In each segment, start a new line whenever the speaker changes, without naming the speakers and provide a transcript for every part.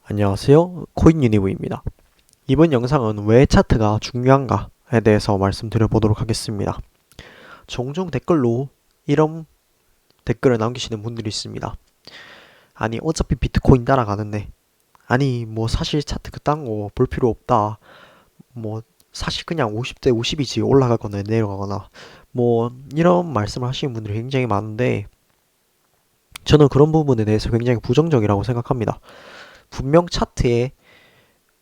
안녕하세요. 코인유니브입니다. 이번 영상은 왜 차트가 중요한가에 대해서 말씀드려보도록 하겠습니다. 종종 댓글로 이런 댓글을 남기시는 분들이 있습니다. 아니 어차피 비트코인 따라가는데 아니 뭐 사실 차트 그딴 거 볼 필요 없다. 뭐 사실 그냥 50대 50이지 올라가거나 내려가거나 뭐 이런 말씀을 하시는 분들이 굉장히 많은데 저는 그런 부분에 대해서 굉장히 부정적이라고 생각합니다. 분명 차트에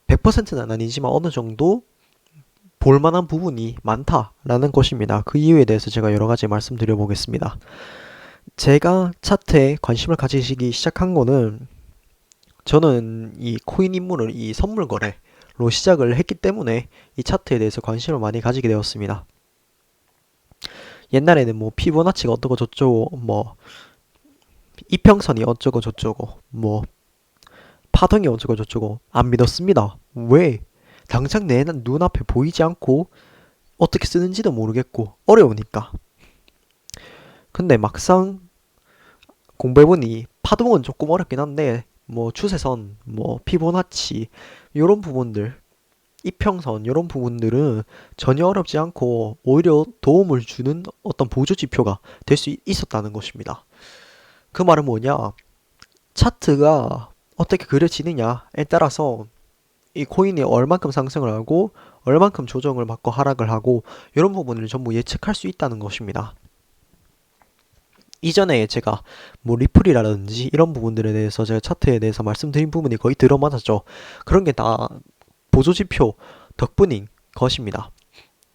100%는 아니지만 어느 정도 볼만한 부분이 많다라는 것입니다. 그 이유에 대해서 제가 여러 가지 말씀드려 보겠습니다. 제가 차트에 관심을 가지시기 시작한 거는 저는 이 코인 입문을 이 선물 거래로 시작을 했기 때문에 이 차트에 대해서 관심을 많이 가지게 되었습니다. 옛날에는 뭐 피보나치가 어쩌고 저쩌고 뭐 이평선이 어쩌고 저쩌고 뭐 파동이 어쩌고 저쩌고 안 믿었습니다. 왜? 당장 내 눈앞에 보이지 않고 어떻게 쓰는지도 모르겠고 어려우니까. 근데 막상 공부해보니 파동은 조금 어렵긴 한데 뭐 추세선, 뭐 피보나치 이런 부분들, 이평선 이런 부분들은 전혀 어렵지 않고 오히려 도움을 주는 어떤 보조 지표가 될 수 있었다는 것입니다. 그 말은 뭐냐? 차트가 어떻게 그려지느냐에 따라서 이 코인이 얼만큼 상승을 하고 얼만큼 조정을 받고 하락을 하고 이런 부분을 전부 예측할 수 있다는 것입니다. 이전에 제가 뭐 리플이라든지 이런 부분들에 대해서 제가 차트에 대해서 말씀드린 부분이 거의 들어맞았죠. 그런 게 다 보조지표 덕분인 것입니다.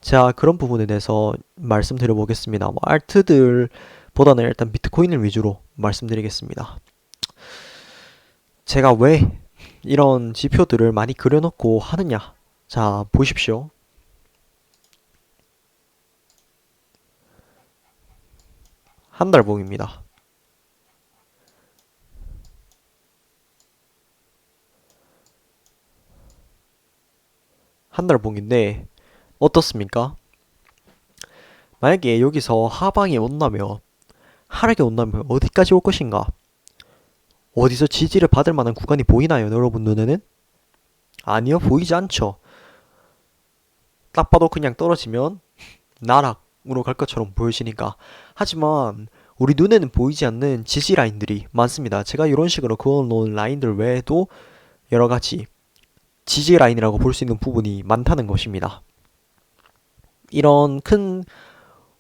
자, 그런 부분에 대해서 말씀드려 보겠습니다. 뭐 알트들보다는 일단 비트코인을 위주로 말씀드리겠습니다. 제가 왜 이런 지표들을 많이 그려놓고 하느냐? 자, 보십시오. 한 달봉입니다. 한 달봉인데 어떻습니까? 만약에 여기서 하방이 온다면 하락이 온다면 어디까지 올 것인가? 어디서 지지를 받을 만한 구간이 보이나요, 여러분 눈에는? 아니요, 보이지 않죠. 딱 봐도 그냥 떨어지면 나락으로 갈 것처럼 보여지니까. 하지만 우리 눈에는 보이지 않는 지지 라인들이 많습니다. 제가 이런 식으로 그어놓은 라인들 외에도 여러 가지 지지 라인이라고 볼 수 있는 부분이 많다는 것입니다. 이런 큰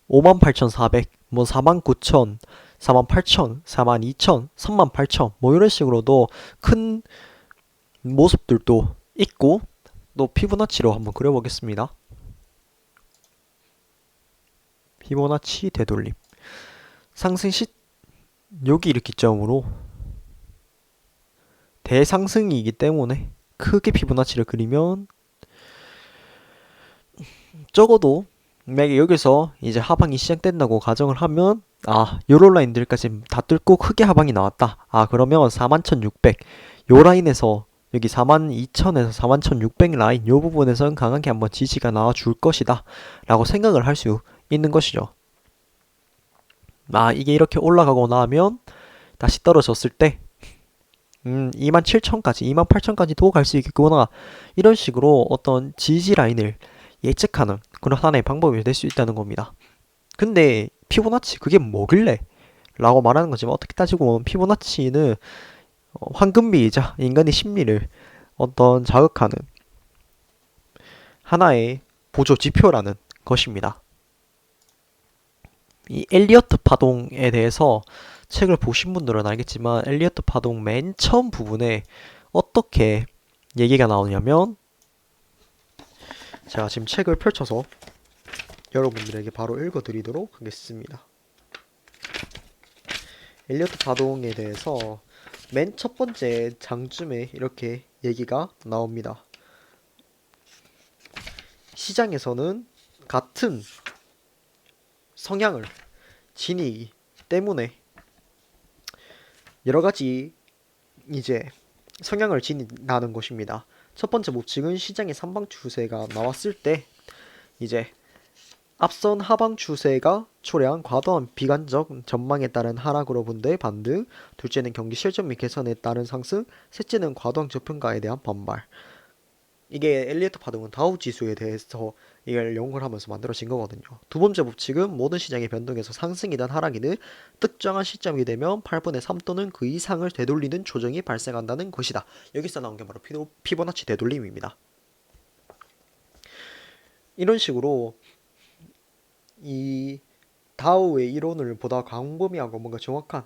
58,400, 뭐 49,000, 48,000, 42,000, 38,000, 뭐 이런 식으로도 큰 모습들도 있고, 또 피보나치로 한번 그려보겠습니다. 피보나치 되돌림. 상승 시, 여기 이렇게 기점으로 대상승이기 때문에 크게 피보나치를 그리면 적어도 만약에 여기서 이제 하방이 시작된다고 가정을 하면 요런 라인들까지 다 뚫고 크게 하방이 나왔다. 그러면 41,600 요 라인에서 여기 42,000에서 41,600 라인 요 부분에선 강하게 한번 지지가 나와줄 것이다 라고 생각을 할 수 있는 것이죠. 이게 이렇게 올라가고 나면 다시 떨어졌을 때 27,000까지 28,000까지도 갈 수 있겠구나 이런 식으로 어떤 지지 라인을 예측하는 그런 하나의 방법이 될 수 있다는 겁니다. 근데 피보나치 그게 뭐길래? 라고 말하는 거지만 어떻게 따지고 보면 피보나치는 황금비이자 인간의 심리를 어떤 자극하는 하나의 보조 지표라는 것입니다. 이 엘리어트 파동에 대해서 책을 보신 분들은 알겠지만 엘리어트 파동 맨 처음 부분에 어떻게 얘기가 나오냐면 제가 지금 책을 펼쳐서 여러분들에게 바로 읽어드리도록 하겠습니다. 엘리어트 파동에 대해서 맨 첫 번째 장쯤에 이렇게 얘기가 나옵니다. 시장에서는 같은 성향을 지니기 때문에 여러 가지 이제 성향을 지닌다는 것입니다. 첫 번째 법칙은 시장의 삼방 추세가 나왔을 때 이제 앞선 하방 추세가 초래한 과도한 비관적 전망에 따른 하락으로 본데 반등, 둘째는 경기 실적 및 개선에 따른 상승, 셋째는 과도한 저평가에 대한 반발. 이게 엘리어트 파동은 다우 지수에 대해서 이걸 연구를 하면서 만들어진 거거든요. 두 번째 법칙은 모든 시장의 변동에서 상승이든 하락이든 특정한 시점이 되면 8분의 3 또는 그 이상을 되돌리는 조정이 발생한다는 것이다. 여기서 나온 게 바로 피보나치 되돌림입니다. 이런 식으로 이 다우의 이론을 보다 광범위하고 뭔가 정확한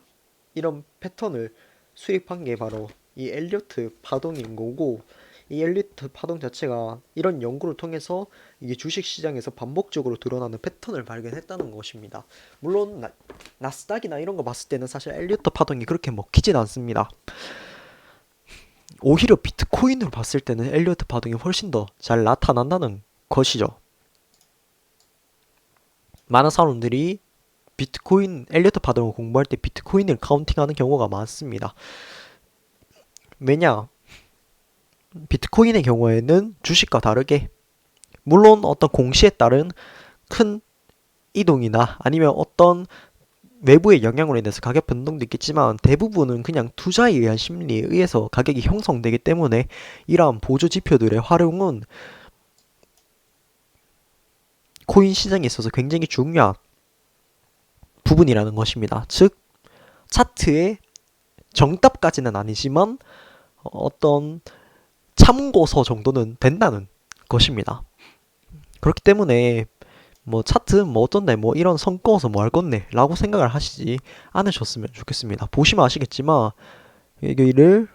이런 패턴을 수립한 게 바로 이 엘리어트 파동인 거고, 이 엘리어트 파동 자체가 이런 연구를 통해서 이게 주식시장에서 반복적으로 드러나는 패턴을 발견했다는 것입니다. 물론 나스닥이나 이런 거 봤을 때는 사실 엘리어트 파동이 그렇게 먹히진 않습니다. 오히려 비트코인으로 봤을 때는 엘리어트 파동이 훨씬 더 잘 나타난다는 것이죠. 많은 사람들이 비트코인 엘리어트 파동을 공부할 때 비트코인을 카운팅하는 경우가 많습니다. 왜냐? 비트코인의 경우에는 주식과 다르게 물론 어떤 공시에 따른 큰 이동이나 아니면 어떤 외부의 영향으로 인해서 가격 변동도 있겠지만 대부분은 그냥 투자에 의한 심리에 의해서 가격이 형성되기 때문에 이러한 보조 지표들의 활용은 코인 시장에 있어서 굉장히 중요한 부분이라는 것입니다. 즉 차트의 정답까지는 아니지만 어떤 참고서 정도는 된다는 것입니다. 그렇기 때문에 뭐 차트 뭐 어쩐데 뭐 이런 선 그어서 뭐 할 건데 라고 생각을 하시지 않으셨으면 좋겠습니다. 보시면 아시겠지만 여기를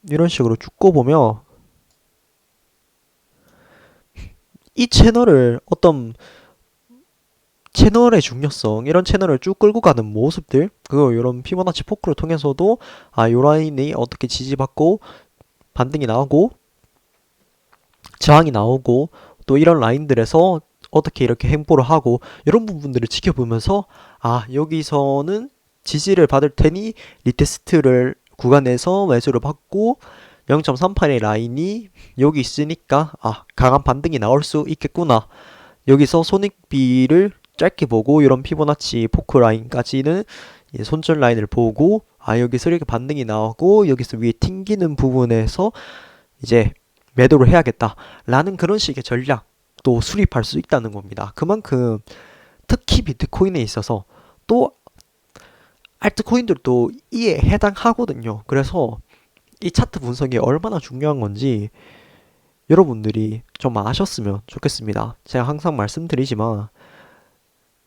이런 식으로 쭉 꼽으면 이 채널을 어떤 채널의 중요성, 이런 채널을 쭉 끌고 가는 모습들, 그거 이런 피보나치 포크를 통해서도 요 라인이 어떻게 지지받고 반등이 나오고 저항이 나오고 또 이런 라인들에서 어떻게 이렇게 행보를 하고 이런 부분들을 지켜보면서 여기서는 지지를 받을 테니 리테스트를 구간에서 매수를 받고 0.38의 라인이 여기 있으니까 강한 반등이 나올 수 있겠구나. 여기서 손익비를 짧게 보고 이런 피보나치 포크 라인까지는 손절 라인을 보고 여기서 이렇게 반등이 나오고 여기서 위에 튕기는 부분에서 이제 매도를 해야겠다 라는 그런 식의 전략도 수립할 수 있다는 겁니다. 그만큼 특히 비트코인에 있어서 또 알트코인들도 이에 해당하거든요. 그래서 이 차트 분석이 얼마나 중요한 건지 여러분들이 좀 아셨으면 좋겠습니다. 제가 항상 말씀드리지만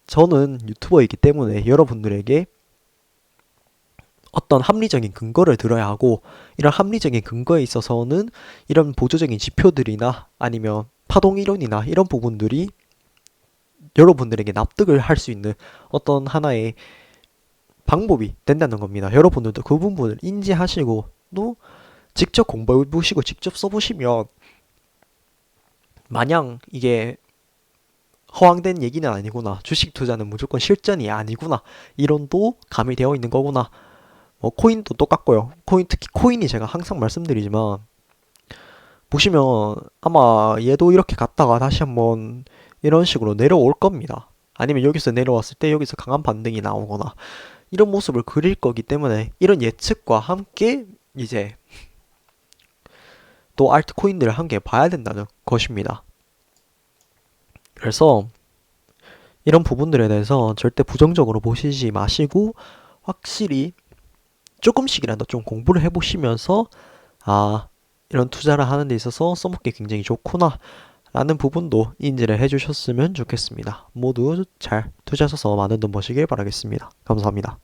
저는 유튜버이기 때문에 여러분들에게 어떤 합리적인 근거를 들어야 하고, 이런 합리적인 근거에 있어서는 이런 보조적인 지표들이나 아니면 파동 이론이나 이런 부분들이 여러분들에게 납득을 할 수 있는 어떤 하나의 방법이 된다는 겁니다. 여러분들도 그 부분을 인지하시고 또 직접 공부해 보시고 직접 써보시면 마냥 이게 허황된 얘기는 아니구나, 주식 투자는 무조건 실전이 아니구나, 이론도 가미되어 있는 거구나. 코인도 똑같고요. 특히 코인이 제가 항상 말씀드리지만 보시면 아마 얘도 이렇게 갔다가 다시 한번 이런 식으로 내려올 겁니다. 아니면 여기서 내려왔을 때 여기서 강한 반등이 나오거나 이런 모습을 그릴 거기 때문에 이런 예측과 함께 이제 또 알트코인들을 함께 봐야 된다는 것입니다. 그래서 이런 부분들에 대해서 절대 부정적으로 보시지 마시고 확실히 조금씩이라도 좀 공부를 해보시면서 이런 투자를 하는 데 있어서 써먹기 굉장히 좋구나 라는 부분도 인지를 해주셨으면 좋겠습니다. 모두 잘 투자하셔서 많은 돈 버시길 바라겠습니다. 감사합니다.